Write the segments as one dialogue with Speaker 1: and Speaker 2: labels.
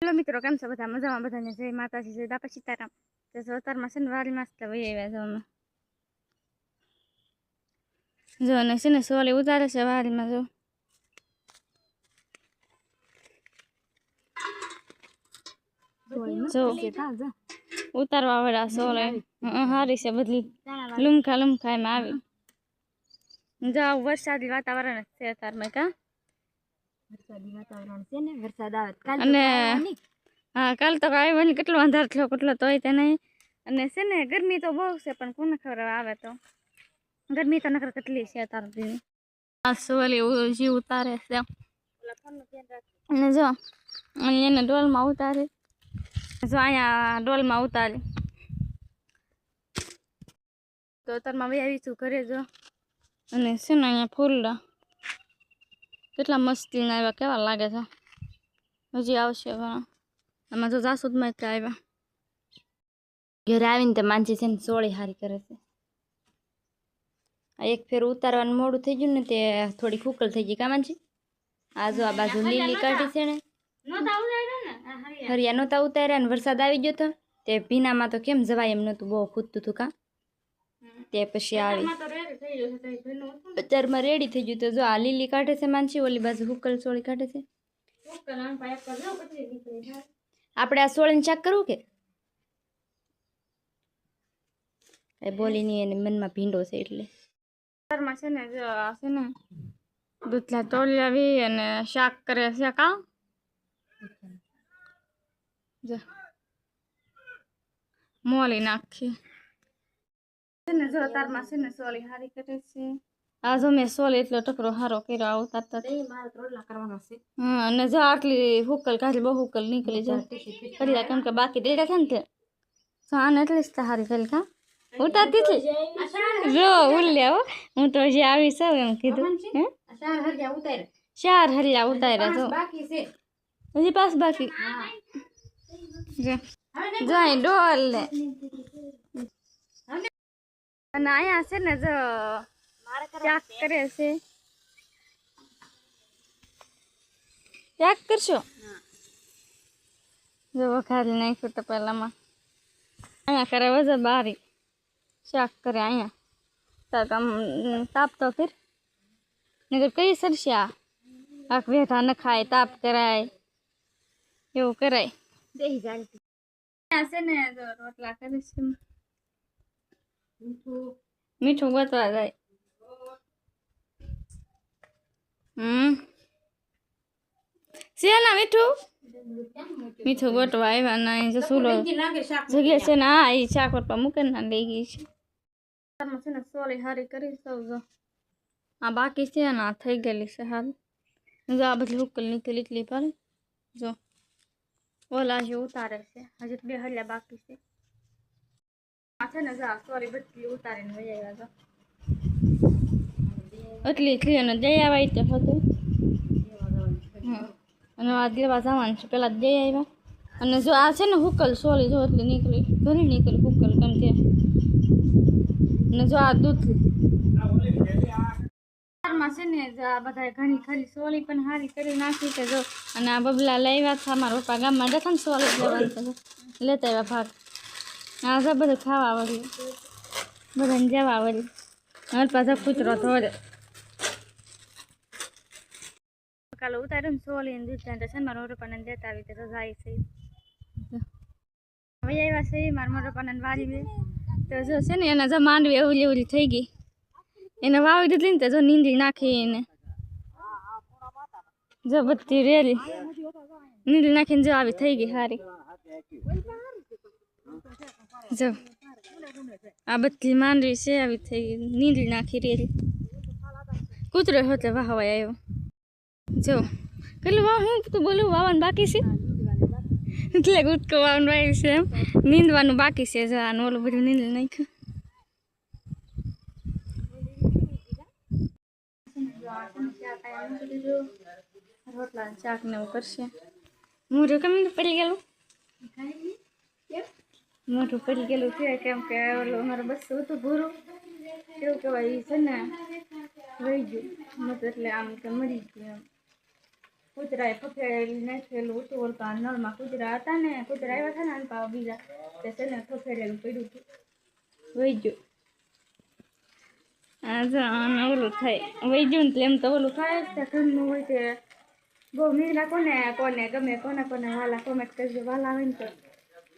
Speaker 1: Hello मित्रों केम छो बधा मजामां बधाने जय माताजी जय बापा सीताराम। तो जो अतारमा छे ने वारीमां ज वही आव्या छो अमे जो ने छे ने सोली उतारे छे वारीमां जो जो उतारवा वाळा सोले हारी छे बदली लुमखा लुमखा एम आवी जो वरसादी वातावरण छे अतारमा का
Speaker 2: वरसादी वातावरण छे ने वरसाद आवे काल
Speaker 1: અને
Speaker 2: तो
Speaker 1: હા કાલ તો આવ્યો ને કેટલો અંધાર થયો કેટલો તોય તે નહીં અને છે ને ગરમી તો બહુ છે પણ કોને ખબર આવે તો ગરમી તો નકર કેટલી છે અત્યારે દી આ સોલી જી ઉતારે છે અને જો એને ડોલમાં ઉતારે જો અહીંયા ડોલમાં ઉતારે તો અત્યારમાં વહી આવી છું ઘરે જો અને છે ને અહીંયા ફૂલડા કેટલા મસ્તીના આવ્યા કેવા લાગે છે હજી આવશે આમાં જો જાસૂદમાં જ આવ્યા
Speaker 2: ઘરે આવીને તો માનસી છે ને સોળી હારી કરે છે આ એક ફેર ઉતારવાનું મોડું થઈ ગયું ને તે થોડી ફૂકલ થઈ ગઈ કા માનસી આ જો આ બાજુ લીલી કાઢી છે ને હરિયા નહોતા ઉતાર્યા ને વરસાદ આવી ગયો તો તે ભીનામાં તો કેમ જવાય એમ નહોતું બહુ ખૂદતું હતું કા તે પછી આવી બજારમાં રેડી થઈ ગયું તો જો આ લીલી કાઢે છે માનસી ઓલી બાજુ ફૂકલ સોળી કાઢે છે આપણે આ સોળીને શાક કરવું કે કઈ બોલી નહીં એને મનમાં ભીંડો છે એટલે
Speaker 1: ઘરમાં છે ને જો આ છે ને દૂધલા તોડી આવી અને શાક કરે છે કા જો મોલી નાખી છે ને જો તારમાં છે ને સોલી હારી કરે છે આ જો મેં સોલી એટલો ટકરો હારો કર્યો આવું તાર
Speaker 2: મારે રોટલા કરવાના છે
Speaker 1: હા અને જો આટલી હુકલ કાઢી બહુ હુકલ નીકળી જાય કરી કેમ કે બાકી દેડા થાય ને તે આને એટલી જ હારી કરી કા ઉતારતી હતી જો ઉલ્યા હું તો હજી આવી છું એમ કીધું હે ચાર હરિયા ઉતાર્યા જો હજી પાસ બાકી જો અહીં ડોલ લે અને અહીંયા છે ને જો શાક કરે છે શાક કરશો જો વઘારી નાખ્યું તો પહેલામાં અહીંયા કરે વજન બારી શાક કરે અહીંયા તાપ તો ફિર નગર કઈ સરશે આખ વેઠા ન ખાય તાપ કરાય એવું કરાય છે ને જો રોટલા કરે છે મીઠું ગોતવા જાય શેના મીઠું ગોતવા આવ્યા ના જો સુલો જગ્યા છે ને હા એ શાક રોટવા મૂકે ને લઈ ગઈ છે છે ને સોલી હારી કરી સૌ જો આ બાકી છે ને આ થઈ ગયેલી છે હાલ જો આ બધી હુકલ નીકળી એટલી પર જો ઓલા જે ઉતારે છે હજી બે હલ્યા બાકી છે આ છે ને જો સોલી બધી ઉતારીને વહી આવ્યા જો એટલી થઈ અને જઈ આવ્યા તે હતું અને આ દેવા જવાનું છે પેલા જઈ આવ્યા અને જો આ છે ને હુકલ સોલી જો એટલી નીકળી ઘણી નીકળી હુકલ કેમ કે અને જો આ દૂધ છે ને જો આ બધા ઘણી ખરી સોલી પણ હારી કરી નાખી કે જો અને આ બબલા લાવ્યા હતા મારા પપ્પા ગામમાં જતા ને સોલી લેવાનું લેતા આવ્યા ભાગ આ જો બધું ખાવા વળી બધાને જવા વળી મારી પાસે કૂતરો ધોરે કાલે ઉતાર્યું ને સોલી ને દૂધ ત્યાં છે ને મારા મોટપાને દેતા આવી તો જાય છે હવે આવ્યા છે મારા મોટપાને વારી બે તો જો છે ને એના જો માંડવી એવલી એવલી થઈ ગઈ એને વાવી દીધી ને તો જો નીંદી નાખી એને જો બધી રેલી નીંદી નાખીને જો આવી થઈ ગઈ હારી જો આ બધી માંડવી છે આવી થઈ ગઈ નીંદી નાખી રેલી કૂતરો હોતે વાહવાય આવ્યો જો કેટલું વાહ હું તું બોલું વાવવાનું બાકી છે એટલે કૂદકો વાવવાનું વાવ્યું છે એમ નીંદવાનું બાકી છે જો આનું ઓલું બધું નીંદી નાખ્યું રોટલા શાક ને એવું કરશે મોઢું કેમ પડી ગયેલું મોઢું પડી ગયેલું છે કેમ કે ઓલું મારું બસ હતું ભૂરું એવું કહેવાય છે ને વહી ગયું એટલે આમ કે મરી ગયું એમ કૂતરાએ ફફેડેલી નાખેલું હતું ઓલપા નળમાં કૂતરા હતા ને કૂતરા આવ્યા હતા ને પાવા બીજા તે છે ને ફફેડેલું પડ્યું હતું વહી ગયું ઓલું થાય વહી ગયું ને એમ તો ઓલું થાય જ ઘરનું હોય તે બહુ મીંડા કોને ગમે કોને વાલા કોમેન્ટ કરજો વાલા આવે ને તો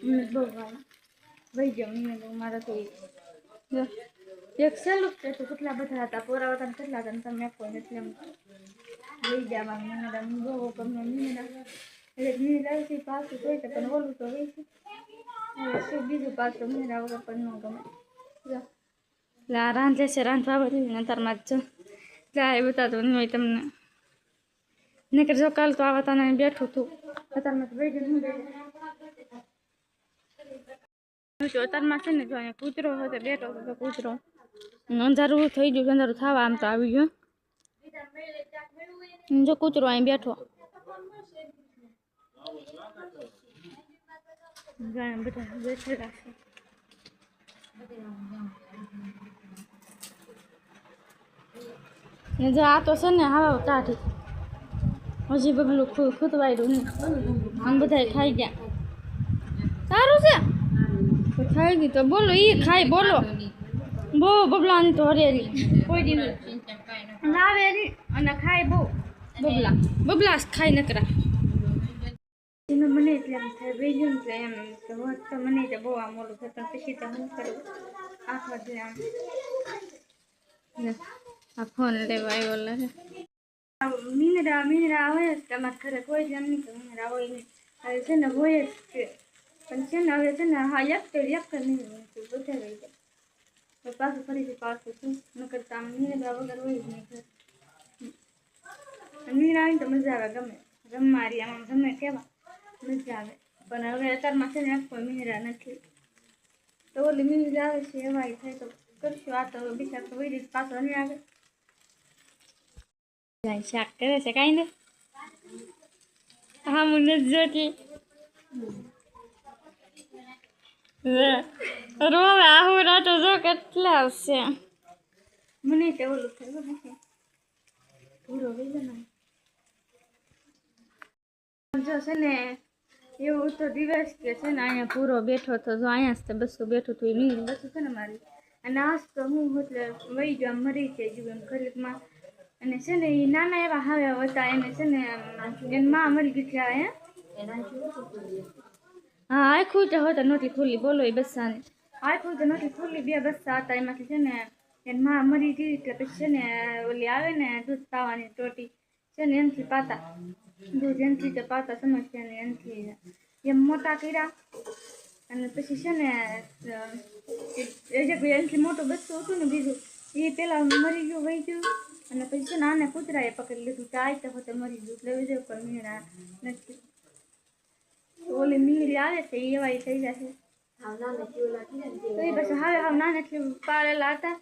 Speaker 1: મને બહુ વાલા વહી ગયો મીંડું મારે તો જો એક સહેલું જ તો કેટલા બધા હતા પોરા હતા ને કેટલા હતા ને તમે આપો એટલે એમ વહી ગયા મીંડા બહુ ગમે મીંડા એટલે મીંડા આવે છે પાછું હોય તો પણ ઓલું તો હોય છે શું બીજું પાછું મીંડા વગર પણ ન ગમે જો એટલે આ રાંધે છે રાંધવા બધી ને તારમાં જ જાય બતાતો નહીં હોય તમને નકર જો કાલ તો આવા તને બેઠું હતું અત્યારમાં તો બેઠી નહીં બેઠી અત્યારમાં છે ને જો અહીંયા કૂતરો હતો બેઠો હતો તો કૂતરો અંધારું થઈ ગયું અંધારું થવા આમ તો આવી ગયું જો કૂતરો અહીં બેઠો બધા બેઠેલા છે જો આ તો છે ને હા કાઢી હજી બબલું ખૂતવાયું નહીં આમ બધા ખાઈ ગયા સારું છે તો ખાઈ ગઈ તો બોલો એ ખાઈ બોલો બહુ બબલાની તો હરેરી કોઈ દિવસ લાવે અને ખાય બહુ બબલા ખાઈ નકરા એમાં મને એટલે એમ થાય વેજ્યું ને એમ તો હોત તો મને તો બહુ આમ ઓલું થતું પછી તો હું કરું આખો દે આમ આ ફોન લેવા આવ્યો લાગે મીંદડા હોય જ તમારા ઘરે કોઈ જ એમ નહીં કે મીંદડા હોય નહીં હવે છે ને હોય જ છે પણ છે ને હવે છે ને હા એક નહીં બધા રહી જાય તો પાછું ફરીથી પાછું શું નકર આમ મીંદડા વગર હોય જ નહીં મીંદડા આવીને તો મજા આવે ગમે રમવારી આમ ગમે કેવા મજા આવે પણ હવે અત્યારમાં છે ને એક કોઈ મીંદડા નથી તો ઓલી મીંદડા આવે છે એવા થાય તો કરશું આ તો બીજા તો વહી જઈશ પાછો નહીં આવે શાક કરે છે કાંઈ ને હા હું નથી જોતી રોવે આવું રાતો જો કેટલા આવશે મને તો ઓલું થયું પૂરો જો છે ને એવું તો દિવસ કે છે ને અહીંયા પૂરો બેઠો હતો જો અહીંયા જ બસો બેઠું હતું એ મીંડી બસો છે ને મારી અને આજ તો હું એટલે વહી ગયો મરી છે જીવ એમ ઘડીકમાં અને છે ને એ નાના એવા હાવ્યા હતા એને છે ને એની માં મરી ગઈ છે હા આખું તો હતા નહોતી ખુલ્લી બોલો એ બસ્સાને આખું તો નહોતી ખુલ્લી બે બસ્સા હતા એમાંથી છે ને એની માં મરી ગઈ એટલે પછી છે ને ઓલી આવે ને દૂધ પાવાની ટોટી છે ને એનાથી પાતા દૂધ એનાથી તો પાતા સમસ્યા ને એનાથી એમ મોટા કર્યા અને પછી છે ને એનાથી મોટું બચ્ચું હતું ને બીજું એ પેલા મરી ગયું વહી ગયું અને પછી છે ને આને કૂતરાએ પકડી લીધું ચાય તો હોતે મરી ગયું એટલે વિજય પર મીંડા નથી ઓલી મીંડી આવે છે એ એવા થઈ જશે તો એ પછી હવે નાનેથી પાળેલા હતા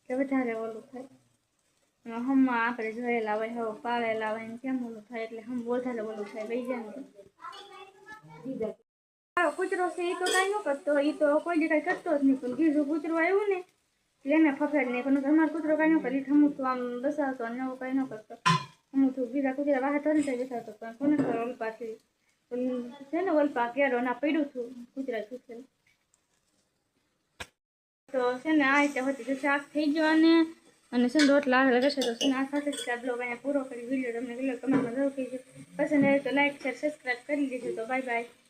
Speaker 1: કે વધારે ઓલું થાય હમણાં આપણે જોયેલા હોય હવે પાળેલા હોય ને કેમ ઓલું થાય એટલે હમ વધારે ઓલું થાય વહી જાય ને કૂતરો છે એ તો કાંઈ ન કરતો એ તો કોઈ જગ્યાએ કરતો જ નહીં પણ બીજું કૂતરું આવ્યું ને એને ફફેડ નહીં પણ તમારો કૂતરો કાંઈ ન કરી હમું તો આમ બસાવતો અને એવું કાંઈ ન કરતો હમું તો બીજા કૂતરા બહાર ધરી જાય બેસાવતો પણ કોને ખબર ઓલપાથી છે ને ઓલપા કેરો ના પડ્યું હતું કૂતરા છૂટેલ તો છે ને આ રીતે હોતી તો શાક થઈ ગયો અને છે ને રોટલા રહેશે તો છે ને આ સાથે જ બ્લોગ અહીંયા પૂરો કરી વિડીયો તમને કમેન્ટમાં જરૂર કહેજો પસંદ આવે તો લાઈક શેર સબસ્ક્રાઈબ કરી દેજો તો બાય બાય